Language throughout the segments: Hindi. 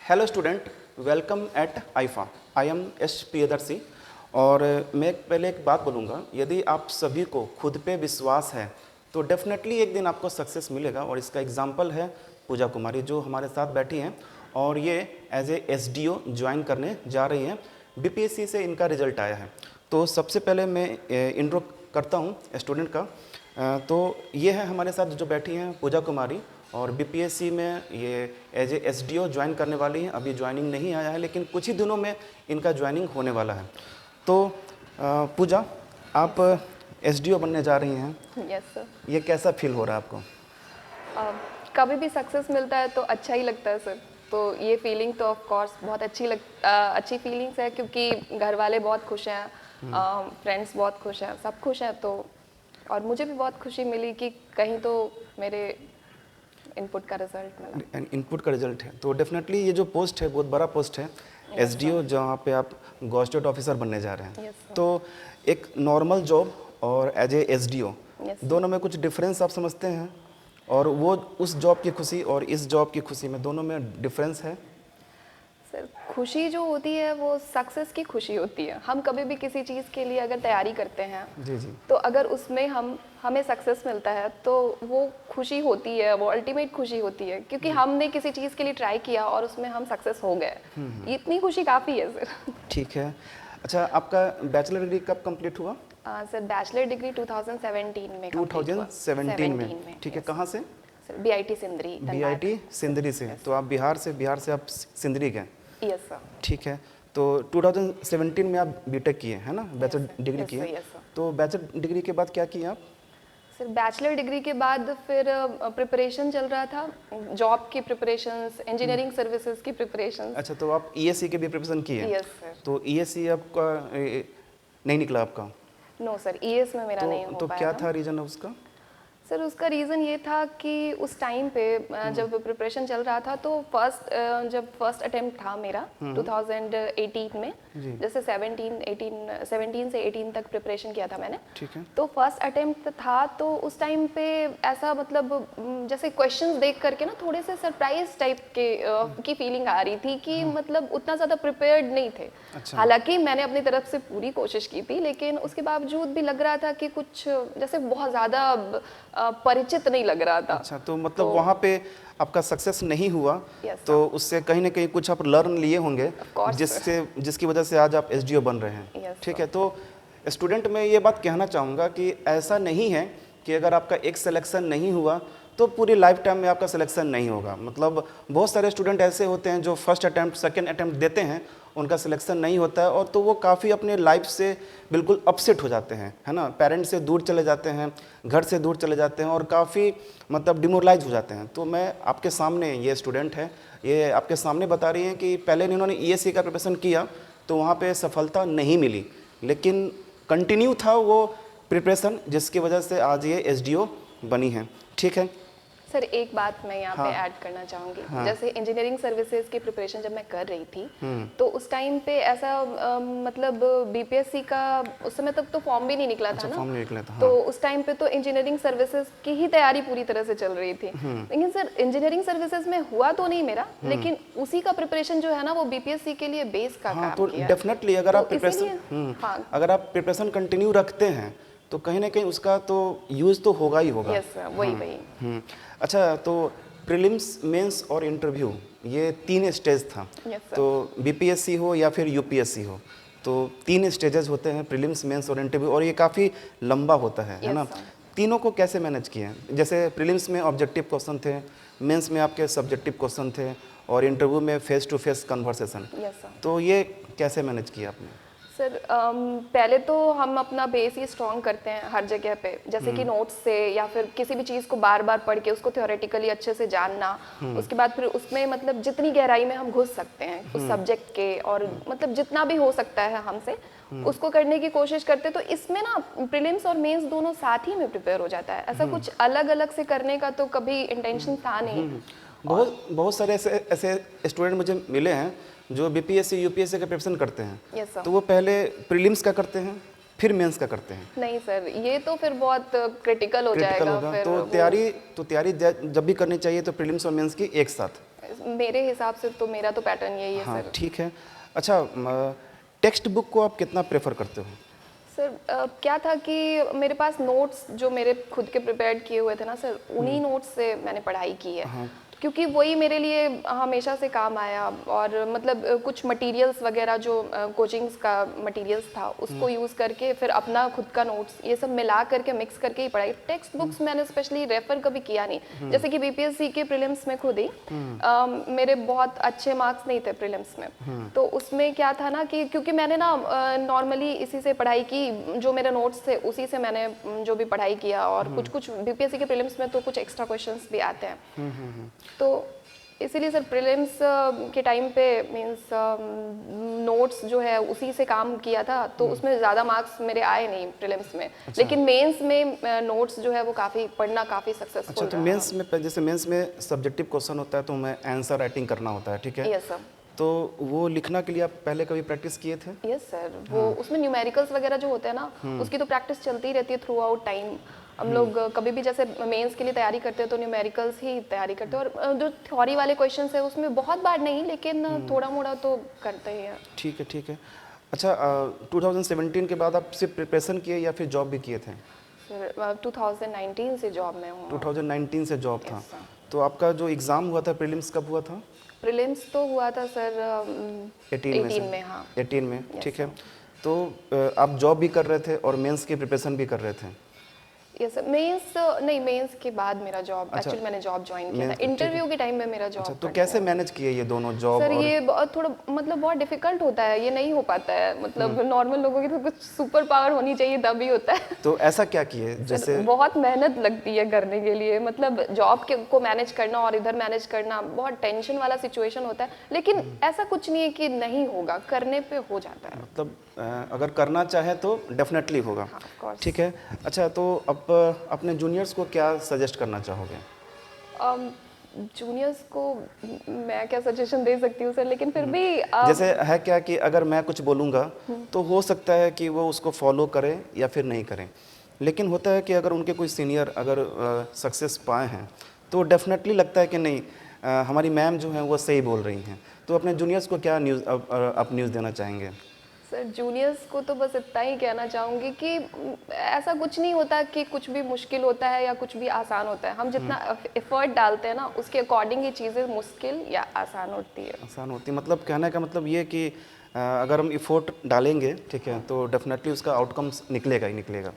Hello student, welcome eight IIFA. I am S Priyadarshi. और मैं पहले एक बात बोलूँगा, यदि आप सभी को खुद पे विश्वास है तो डेफिनेटली एक दिन आपको सक्सेस मिलेगा। और इसका एग्जांपल है पूजा कुमारी जो हमारे साथ बैठी हैं और ये एज ए एसडीओ ज्वाइन करने जा रही हैं। बीपीएससी से इनका रिजल्ट आया है। तो सबसे पहले मैं इंट्रो करता हूँ स्टूडेंट का। तो ये है हमारे साथ जो बैठी हैं पूजा कुमारी, और बीपीएससी में ये एज ए एसडीओ ज्वाइन करने वाली हैं। अभी ज्वाइनिंग नहीं आया है लेकिन कुछ ही दिनों में इनका ज्वाइनिंग होने वाला है। तो पूजा, आप एसडीओ बनने जा रही हैं। Yes sir. ये कैसा फील हो रहा है आपको? कभी भी सक्सेस मिलता है तो अच्छा ही लगता है सर। तो ये फीलिंग तो ऑफ कोर्स बहुत अच्छी फीलिंग्स है, क्योंकि घर वाले बहुत खुश हैं, फ्रेंड्स बहुत खुश हैं, सब खुश हैं। तो और मुझे भी बहुत खुशी मिली कि कहीं तो मेरे इनपुट का रिजल्ट मिला। इनपुट का रिजल्ट है तो डेफिनेटली ये जो पोस्ट है बहुत बड़ा पोस्ट है, एसडीओ, जहाँ पे आप गॉस्टेट ऑफिसर बनने जा रहे हैं। तो एक नॉर्मल जॉब और एज ए एसडीओ दोनों में कुछ डिफरेंस आप समझते हैं? और वो उस जॉब की खुशी और इस जॉब की खुशी में दोनों में डिफरेंस है? सर, खुशी जो होती है वो सक्सेस की खुशी होती है। हम कभी भी किसी चीज़ के लिए अगर तैयारी करते हैं जी जी, तो अगर उसमें हमें सक्सेस मिलता है तो वो खुशी होती है, वो अल्टीमेट खुशी होती है, क्योंकि हमने किसी चीज़ के लिए ट्राई किया और उसमें हम सक्सेस हो गए। इतनी खुशी काफ़ी है सर। ठीक है। अच्छा, आपका बैचलर डिग्री कब कंप्लीट हुआ? सर, बैचलर डिग्री 2017 में 2017 में। ठीक है, कहाँ से? Sir, BIT Sindri. BIT Sindri से। तो आप बिहार से आप सिंदरी गए? Yes sir. ठीक है। तो 2017 में आप बीटेक किए है ना, बैचलर डिग्री किए। तो बैचलर डिग्री के बाद क्या किया आप? सर, बैचलर डिग्री के बाद फिर प्रिपरेशन चल रहा था, जॉब की प्रिपरेशंस, इंजीनियरिंग सर्विसेज की प्रिपरेशन। अच्छा, तो आप ईएससी के भी प्रिपरेशन किए? Yes sir. तो ईएससी आपका नहीं निकला आपका? नो सर, ईएस में मेरा नहीं हो तो पाया क्या था। था रीजन उसका? सर, उसका रीज़न ये था कि उस टाइम पे जब प्रिपरेशन चल रहा था तो जब फर्स्ट अटेम्प्ट था मेरा 2018 में, जैसे 17 से 18 तक प्रिपरेशन किया था मैंने। ठीक है। तो फर्स्ट अटेम्प्ट था तो उस टाइम पे ऐसा मतलब जैसे क्वेश्चंस देख करके ना थोड़े से सरप्राइज टाइप की फीलिंग आ रही थी कि मतलब उतना ज़्यादा प्रिपेयर्ड नहीं थे। अच्छा। हालांकि मैंने अपनी तरफ से पूरी कोशिश की थी, लेकिन उसके बावजूद भी लग रहा था कि कुछ जैसे बहुत ज़्यादा परिचित नहीं लग रहा था। अच्छा, तो मतलब वहाँ पे आपका सक्सेस नहीं हुआ। Yes, तो उससे कहीं ना कहीं कुछ आप लर्न लिए होंगे, course, जिसकी वजह से आज आप एसडीओ बन रहे हैं। Yes, ठीक है। तो स्टूडेंट, मैं ये बात कहना चाहूँगा कि ऐसा नहीं है कि अगर आपका एक सिलेक्शन नहीं हुआ तो पूरी लाइफ टाइम में आपका सिलेक्शन नहीं होगा। मतलब बहुत सारे स्टूडेंट ऐसे होते हैं जो फर्स्ट अटैम्प्ट सेकंड अटैम्प्ट देते हैं, उनका सिलेक्शन नहीं होता है, और तो वो काफ़ी अपने लाइफ से बिल्कुल अपसेट हो जाते हैं, है ना। पेरेंट्स से दूर चले जाते हैं, घर से दूर चले जाते हैं और काफ़ी मतलब डिमोरलाइज हो जाते हैं। तो मैं आपके सामने, ये स्टूडेंट है, ये आपके सामने बता रही हैं कि पहले इन्होंने ईएससी का प्रिपरेशन किया तो वहाँ पर सफलता नहीं मिली, लेकिन कंटिन्यू था वो प्रिपरेशन, जिसकी वजह से आज ये एसडीओ बनी है। ठीक है सर, एक बात मैं यहाँ पे ऐड करना चाहूँगी। जैसे इंजीनियरिंग सर्विसेज की प्रिपरेशन जब मैं कर रही थी तो उस टाइम पे ऐसा मतलब बीपीएससी का उस समय तक तो फॉर्म भी नहीं निकला था ना। फॉर्म नहीं निकला था। तो उस टाइम पे तो इंजीनियरिंग सर्विसेज की ही तैयारी पूरी तरह से चल रही थी। लेकिन सर, इंजीनियरिंग सर्विसेज में हुआ तो नहीं मेरा, लेकिन उसी का प्रिपरेशन जो है ना वो बीपीएससी के लिए बेस का काम तो किया। डेफिनेटली अगर आप प्रिपरेशन कंटिन्यू रखते हैं तो कहीं ना कहीं उसका तो यूज तो होगा ही होगा। यस सर, वही। अच्छा, तो प्रीलिम्स, मेंस और इंटरव्यू, ये 3 स्टेज था। तो बीपीएससी हो या फिर यूपीएससी हो, तो 3 स्टेजेस होते हैं, प्रीलिम्स, मेंस और इंटरव्यू, और ये काफ़ी लंबा होता है ना। तीनों को कैसे मैनेज किए? जैसे प्रीलिम्स में ऑब्जेक्टिव क्वेश्चन थे, मेंस में आपके सब्जेक्टिव क्वेश्चन थे, और इंटरव्यू में फेस टू फेस कन्वर्सेशन। तो ये कैसे मैनेज किया आपने? सर, पहले तो हम अपना बेस ही स्ट्रॉन्ग करते हैं हर जगह पे, जैसे कि नोट्स से या फिर किसी भी चीज़ को बार बार पढ़ के उसको थ्योरेटिकली अच्छे से जानना। उसके बाद फिर उसमें मतलब जितनी गहराई में हम घुस सकते हैं उस सब्जेक्ट के, और मतलब जितना भी हो सकता है हमसे उसको करने की कोशिश करते। तो इसमें ना प्रीलिम्स और मेंस दोनों साथ ही में प्रिपेयर हो जाता है। ऐसा कुछ अलग अलग से करने का तो कभी इंटेंशन था नहीं। बहुत सारे ऐसे स्टूडेंट मुझे मिले हैं जो बीपीएससी यूपीएससी का प्रिपरेशन करते हैं। Yes, sir. तो वो पहले प्रीलिम्स का करते हैं फिर मेंस का करते हैं। नहीं सर, ये तो फिर बहुत क्रिटिकल हो जाएगा। होगा। तो तैयारी जब भी करनी चाहिए तो प्रीलिम्स और मेंस की एक साथ। मेरे हिसाब से तो मेरा तो पैटर्न यही है हाँ सर। ठीक है। अच्छा, टेक्स्ट बुक को आप कितना प्रेफर करते हो? सर क्या था कि मेरे पास नोट्स जो मेरे खुद के प्रिपेयर्ड किए हुए थे ना सर, उन्हीं नोट्स से मैंने पढ़ाई की है। हाँ। क्योंकि वही मेरे लिए हमेशा से काम आया। और मतलब कुछ मटेरियल्स वगैरह जो कोचिंग्स का मटेरियल्स था उसको यूज़ करके फिर अपना खुद का नोट्स ये सब मिला करके मिक्स करके ही पढ़ाई। टेक्स्ट बुक्स मैंने स्पेशली रेफर कभी किया नहीं। जैसे कि बीपीएससी के प्रीलिम्स में खुद ही मेरे बहुत अच्छे मार्क्स नहीं थे प्रीलिम्स में, तो उसमें क्या था ना कि क्योंकि मैंने ना नॉर्मली इसी से पढ़ाई की, जो मेरे नोट्स थे उसी से मैंने जो भी पढ़ाई किया। और कुछ कुछ बीपीएससी के प्रीलिम्स में तो कुछ एक्स्ट्रा क्वेश्चंस भी आते हैं, तो इसीलिए सर प्रीलिम्स के टाइम पे मींस नोट्स जो है उसी से काम किया था, तो उसमें ज़्यादा मार्क्स मेरे आए नहीं प्रीलिम्स में। लेकिन मेंस में नोट्स जो है वो काफ़ी पढ़ना काफ़ी सक्सेसफुल अच्छा, तो मेंस में जैसे मेंस में सब्जेक्टिव क्वेश्चन होता है तो मैं आंसर राइटिंग करना होता है, ठीक है? Yes sir. तो वो लिखना के लिए आप पहले कभी प्रैक्टिस किए थे? यस सर, वो उसमें न्यूमेरिकल्स वगैरह जो होते हैं ना, उसकी तो प्रैक्टिस चलती ही रहती है थ्रू आउट टाइम। हम लोग कभी भी जैसे मेंस के लिए तैयारी करते हैं तो न्यूमेरिकल्स ही तैयारी करते हैं। और जो थ्योरी वाले क्वेश्चंस है उसमें बहुत बार नहीं, लेकिन थोड़ा मोड़ा तो करते ही हैं। ठीक है, ठीक है। अच्छा, 2017 के बाद आप सिर्फ प्रिपरेशन किए या फिर जॉब भी किए थे? सर 2019 से जॉब में हूँ। 2019 से जॉब था। Yes, sir. तो आपका जो एग्ज़ाम हुआ था प्रीलिम्स कब हुआ था? प्रीलिम्स तो हुआ था सर 18 में। हाँ 18 में, Yes, ठीक है। तो आप जॉब भी कर रहे थे और मेंस की प्रिपरेशन भी कर रहे थे? Yes sir. मेंस नहीं, मेंस के बाद मेरा जॉब, अच्छा, एक्चुअली मैंने जॉब ज्वाइन किया था। ठीक है। इंटरव्यू के टाइम में मेरा अच्छा, जॉब। तो कैसे मैनेज किए ये दोनों जॉब सर और? ये थोड़ा मतलब बहुत डिफिकल्ट होता है, ये नहीं हो पाता है। मतलब नॉर्मल लोगों की तो कुछ सुपर पावर होनी चाहिए तभी होता है। तो ऐसा क्या किए जैसे? बहुत मेहनत लगती है करने के लिए। मतलब जॉब के को मैनेज करना और इधर मैनेज करना बहुत टेंशन वाला सिचुएशन होता है, लेकिन ऐसा कुछ नहीं है कि नहीं होगा, करने पे हो जाता है। मतलब अगर करना चाहे तो डेफिनेटली होगा। हाँ, of course। ठीक है। अच्छा, तो अब अपने जूनियर्स को क्या सजेस्ट करना चाहोगे? जूनियर्स को मैं क्या सजेशन दे सकती हूँ सर, लेकिन फिर भी जैसे है क्या कि अगर मैं कुछ बोलूँगा तो हो सकता है कि वो उसको फॉलो करें या फिर नहीं करें, लेकिन होता है कि अगर उनके कोई सीनियर अगर सक्सेस पाए हैं तो डेफिनेटली लगता है कि नहीं, हमारी मैम जो हैं वो सही बोल रही हैं। तो अपने जूनियर्स को क्या न्यूज़ आप न्यूज़ देना चाहेंगे? सर जूनियर्स को तो बस इतना ही कहना चाहूँगी कि ऐसा कुछ नहीं होता कि कुछ भी मुश्किल होता है या कुछ भी आसान होता है। हम जितना एफर्ट डालते हैं ना उसके अकॉर्डिंग ही चीज़ें मुश्किल या आसान होती है। आसान होती है, मतलब कहने का मतलब ये कि अगर हम इफ़ोर्ट डालेंगे, ठीक है, तो डेफिनेटली उसका आउटकम्स निकलेगा ही निकलेगा।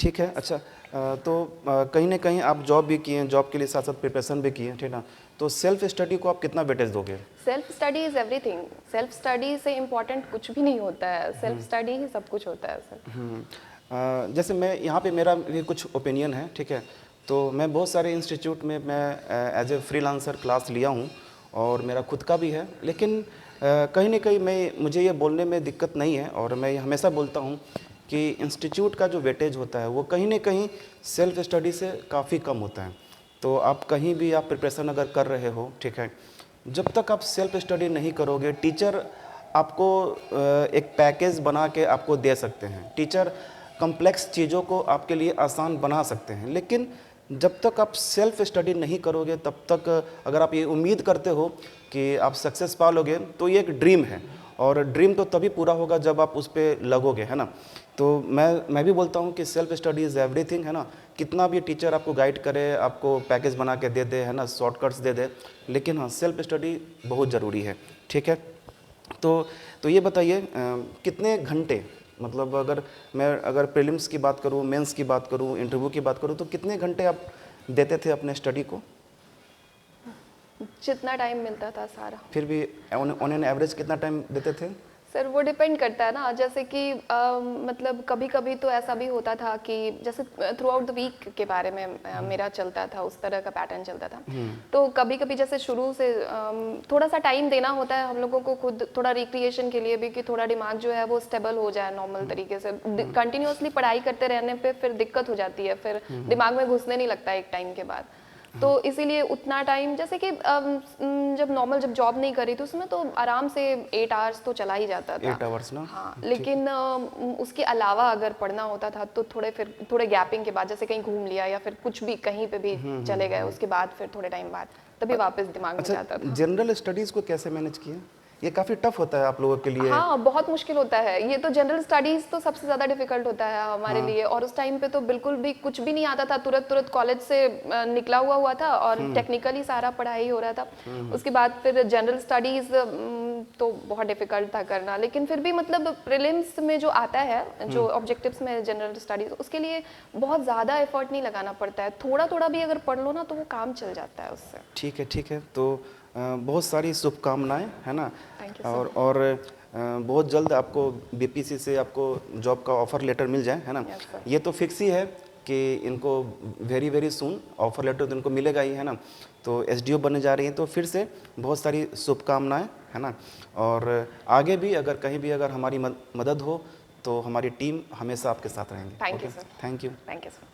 ठीक है। अच्छा, तो कहीं ना कहीं आप जॉब भी किए हैं, जॉब के लिए साथ साथ प्रिपरेशन भी किए हैं, ठीक ना? तो सेल्फ स्टडी को आप कितना वेटेज दोगे? Self study is everything. Self study से इम्पोर्टेंट कुछ भी नहीं होता है, सेल्फ स्टडी ही सब कुछ होता है सर। जैसे मैं यहाँ पे मेरा भी कुछ ओपिनियन है, ठीक है। तो मैं बहुत सारे इंस्टीट्यूट में मैं एज ए फ्रीलांसर क्लास लिया हूँ और मेरा खुद का भी है, लेकिन कहीं ना कहीं मुझे ये बोलने में दिक्कत नहीं है और मैं हमेशा बोलता हूँ कि इंस्टीट्यूट का जो वेटेज होता है वो कहीं ना कहीं सेल्फ स्टडी से काफ़ी कम होता है। तो आप कहीं भी आप प्रिपरेशन अगर कर रहे हो, ठीक है, जब तक आप सेल्फ स्टडी नहीं करोगे, टीचर आपको एक पैकेज बना के आपको दे सकते हैं। टीचर कॉम्प्लेक्स चीज़ों को आपके लिए आसान बना सकते हैं, लेकिन जब तक आप सेल्फ स्टडी नहीं करोगे तब तक अगर आप ये उम्मीद करते हो कि आप सक्सेस पा लोगे तो ये एक ड्रीम है, और ड्रीम तो तभी पूरा होगा जब आप उस पर लगोगे, है ना? तो मैं भी बोलता हूँ कि सेल्फ स्टडी इज़ एवरीथिंग, है ना? कितना भी टीचर आपको गाइड करे, आपको पैकेज बना के दे दे, है ना, शॉर्टकट्स दे दे, लेकिन हाँ, सेल्फ स्टडी बहुत ज़रूरी है। ठीक है। तो ये बताइए कितने घंटे, मतलब अगर प्रीलिम्स की बात करूँ, मेंस की बात करूँ, इंटरव्यू की बात करूँ, तो कितने घंटे आप देते थे अपने स्टडी को? जितना टाइम मिलता था सारा। फिर भी ऑन एन एवरेज कितना टाइम देते थे? सर वो डिपेंड करता है ना, जैसे कि मतलब कभी कभी तो ऐसा भी होता था कि जैसे थ्रू आउट द वीक के बारे में मेरा चलता था, उस तरह का पैटर्न चलता था। तो कभी कभी जैसे शुरू से थोड़ा सा टाइम देना होता है हम लोगों को खुद, थोड़ा रिक्रिएशन के लिए भी, कि थोड़ा दिमाग जो है वो स्टेबल हो जाए नॉर्मल तरीके से। कंटिन्यूअसली पढ़ाई करते रहने पे फिर दिक्कत हो जाती है, फिर दिमाग में घुसने नहीं लगता एक टाइम के बाद। तो इसीलिए उतना टाइम, जैसे कि जब जॉब नहीं करी तो उसमें तो आराम से 8 आवर्स तो चला ही जाता था। 8 आवर्स ना? हाँ, लेकिन उसके अलावा अगर पढ़ना होता था तो थोड़े गैपिंग के बाद, जैसे कहीं घूम लिया या फिर कुछ भी कहीं पे भी चले गए, उसके बाद फिर थोड़े टाइम बाद तभी वापस दिमाग में अच्छा, जाता था। जनरल स्टडीज़ को कैसे मैनेज किया? ये काफ़ी टफ होता है आप लोगों के लिए। हाँ, बहुत मुश्किल होता है ये तो। जनरल स्टडीज तो सबसे ज़्यादा डिफिकल्ट होता है हमारे लिए, और उस टाइम पे तो बिल्कुल भी कुछ भी नहीं आता था। तुरंत तुरंत कॉलेज से निकला हुआ था और टेक्निकली सारा पढ़ाई हो रहा था। उसके बाद फिर जनरल स्टडीज तो बहुत डिफिकल्ट था करना, लेकिन फिर भी मतलब प्रीलिम्स में जो आता है, जो ऑब्जेक्टिव्स में जनरल स्टडीज, उसके लिए बहुत ज़्यादा एफर्ट नहीं लगाना पड़ता है। थोड़ा थोड़ा भी अगर पढ़ लो ना तो वो काम चल जाता है उससे। ठीक है, ठीक है। तो बहुत सारी शुभकामनाएं, है ना? थैंक यू और बहुत जल्द आपको बीपीसी से आपको जॉब का ऑफ़र लेटर मिल जाए, है ना? Yes, sir. ये तो फिक्स ही है कि इनको very very soon offer letter तो इनको मिलेगा ही, है ना? तो एसडीओ बनने जा रही हैं, तो फिर से बहुत सारी शुभकामनाएं, है ना? और आगे भी अगर कहीं भी अगर हमारी मदद हो तो हमारी टीम हमेशा आपके साथ रहेंगी। Thank you okay, sir. Thank you. Thank you sir.